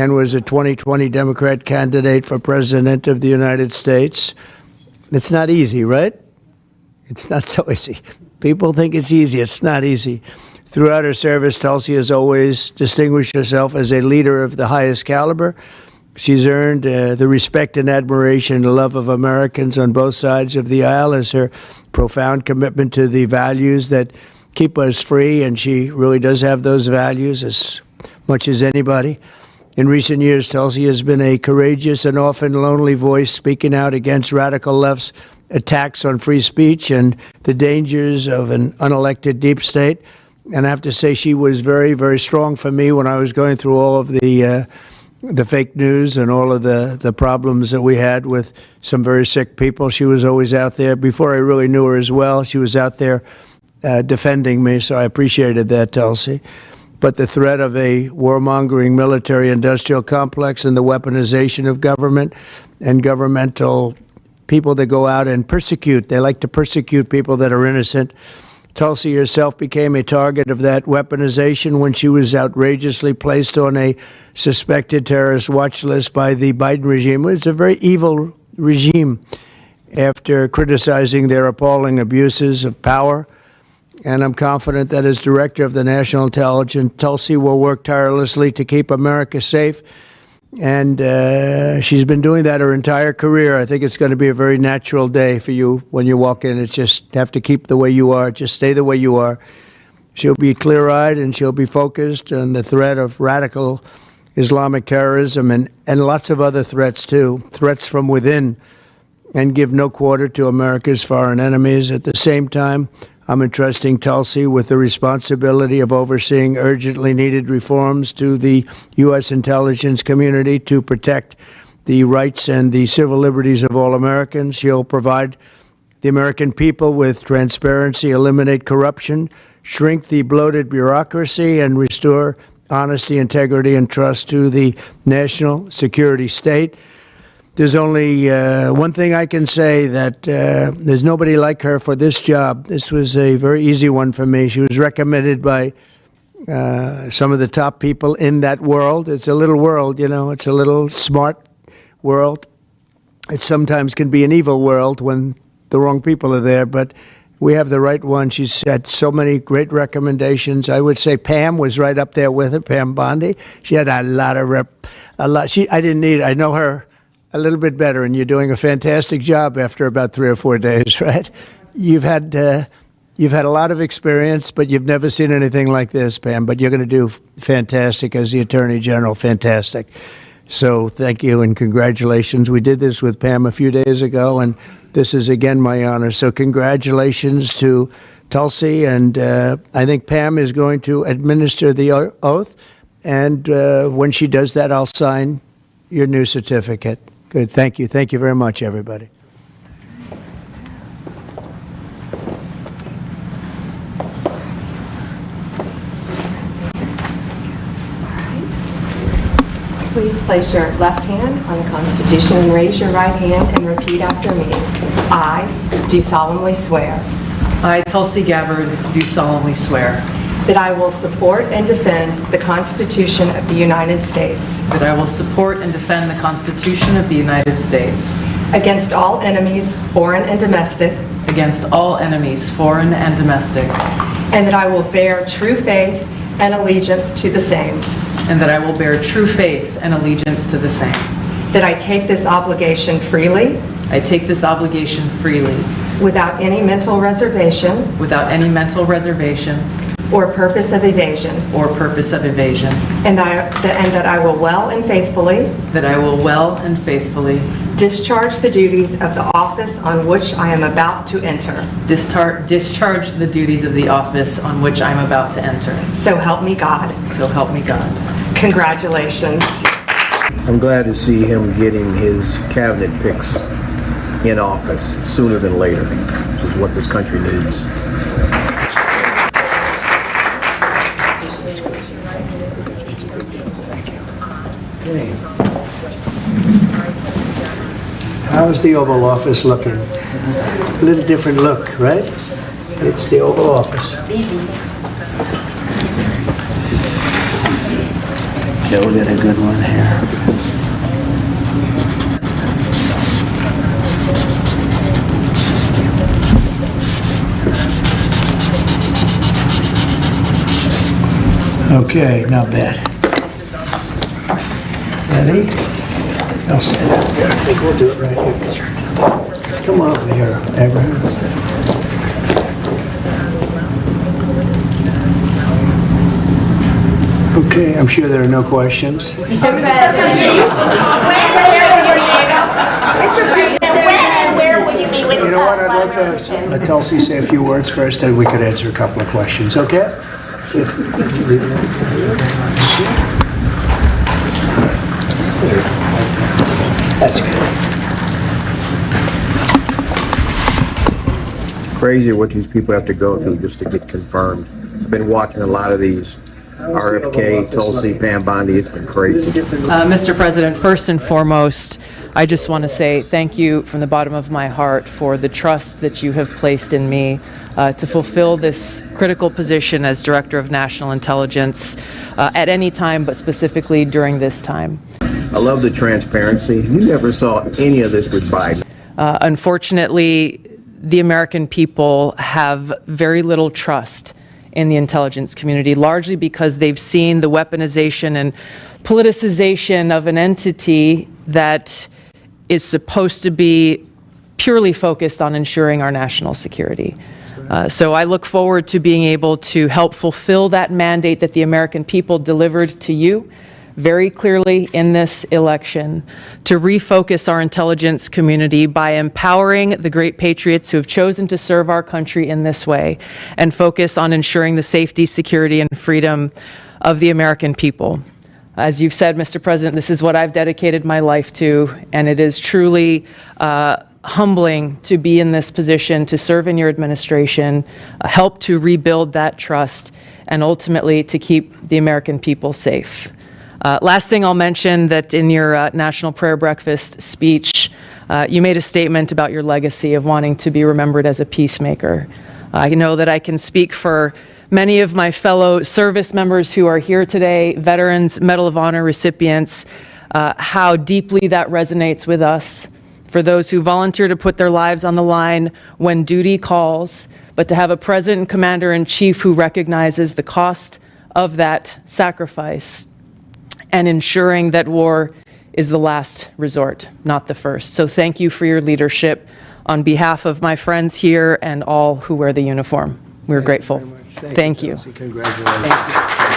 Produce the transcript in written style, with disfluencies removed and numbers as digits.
and was a 2020 Democrat candidate for President of the United States. It's not easy, right? It's not so easy. People think it's easy. It's not easy. Throughout her service, Tulsi has always distinguished herself as a leader of the highest caliber. She's earned the respect and admiration and love of Americans on both sides of the aisle as her profound commitment to the values that keep us free, and she really does have those values as much as anybody. In recent years, Tulsi has been a courageous and often lonely voice speaking out against radical left's attacks on free speech and the dangers of an unelected deep state. And I have to say she was very, very strong for me when I was going through all of the fake news and all of the problems that we had with some very sick people. She was always out there. Before I really knew her as well, she was out there defending me, so I appreciated that, Tulsi. But the threat of a warmongering military-industrial complex and the weaponization of government and governmental people that go out and persecute, they like to persecute people that are innocent. Tulsi herself became a target of that weaponization when she was outrageously placed on a suspected terrorist watch list by the Biden regime. It's a very evil regime after criticizing their appalling abuses of power. And I'm confident that as director of the National Intelligence, Tulsi will work tirelessly to keep America safe. And she's been doing that her entire career. I think it's going to be a very natural day for you when you walk in. It's just have to keep the way you are. Just stay the way you are. She'll be clear-eyed and she'll be focused on the threat of radical Islamic terrorism and lots of other threats, too, threats from within, and give no quarter to America's foreign enemies. At the same time, I'm entrusting Tulsi with the responsibility of overseeing urgently needed reforms to the U.S. intelligence community to protect the rights and the civil liberties of all Americans. She'll provide the American people with transparency, eliminate corruption, shrink the bloated bureaucracy, and restore honesty, integrity, and trust to the national security state. There's only one thing I can say, that there's nobody like her for this job. This was a very easy one for me. She was recommended by some of the top people in that world. It's a little world, you know. It's a little smart world. It sometimes can be an evil world when the wrong people are there, but we have the right one. She's had so many great recommendations. I would say Pam was right up there with her, Pam Bondi. She had a lot. I know her a little bit better, and you're doing a fantastic job after about 3 or 4 days, right? You've had a lot of experience, but you've never seen anything like this, Pam. But you're going to do fantastic as the Attorney General, fantastic. So thank you and congratulations. We did this with Pam a few days ago, and this is again my honor. So congratulations to Tulsi, and I think Pam is going to administer the oath, and when she does that, I'll sign your new certificate. Good. Thank you. Thank you very much, everybody. Please place your left hand on the Constitution and raise your right hand and repeat after me. I do solemnly swear I, Tulsi Gabbard, do solemnly swear that I will support and defend the Constitution of the United States that I will support and defend the Constitution of the United States against all enemies, foreign and domestic, against all enemies, foreign and domestic, and that I will bear true faith and allegiance to the same, and that I will bear true faith and allegiance to the same. that I take this obligation freely I take this obligation freely without any mental reservation without any mental reservation or purpose of evasion, or purpose of evasion, and that I will well and faithfully that I will well and faithfully discharge the duties of the office on which I am about to enter. discharge the duties of the office on which I'm about to enter. So help me God. So help me God. Congratulations. I'm glad to see him getting his cabinet picks in office sooner than later, which is what this country needs. How's the Oval Office looking? A little different look, right? It's the Oval Office. Yeah, we'll get a good one here. Okay, not bad. Ready? I'll stand up here. I think we'll do it right here. Come on over here, Abraham. Okay, I'm sure there are no questions. Mr. President, where will you be with You know what, I'd like to have Tulsi say a few words first, and we could answer a couple of questions, okay? That's good. Crazy what these people have to go through just to get confirmed. I've been watching a lot of these. RFK, Tulsi, Pam Bondi, it's been crazy. Mr. President, first and foremost, I just want to say thank you from the bottom of my heart for the trust that you have placed in me to fulfill this critical position as Director of National Intelligence at any time, but specifically during this time. I love the transparency. You never saw any of this with Biden. Unfortunately, the American people have very little trust in the intelligence community, largely because they've seen the weaponization and politicization of an entity that is supposed to be purely focused on ensuring our national security. So I look forward to being able to help fulfill that mandate that the American people delivered to you very clearly in this election, to refocus our intelligence community by empowering the great patriots who have chosen to serve our country in this way, and focus on ensuring the safety, security, and freedom of the American people. As you've said, Mr. President, this is what I've dedicated my life to, and it is truly humbling to be in this position, to serve in your administration, help to rebuild that trust, and ultimately to keep the American people safe. Last thing I'll mention, that in your National Prayer Breakfast speech, you made a statement about your legacy of wanting to be remembered as a peacemaker. I know that I can speak for many of my fellow service members who are here today, veterans, Medal of Honor recipients, how deeply that resonates with us. For those who volunteer to put their lives on the line when duty calls, but to have a President and Commander-in-Chief who recognizes the cost of that sacrifice and ensuring that war is the last resort, not the first. So thank you for your leadership on behalf of my friends here and all who wear the uniform. We're grateful. Thank you. Congratulations. Thank you.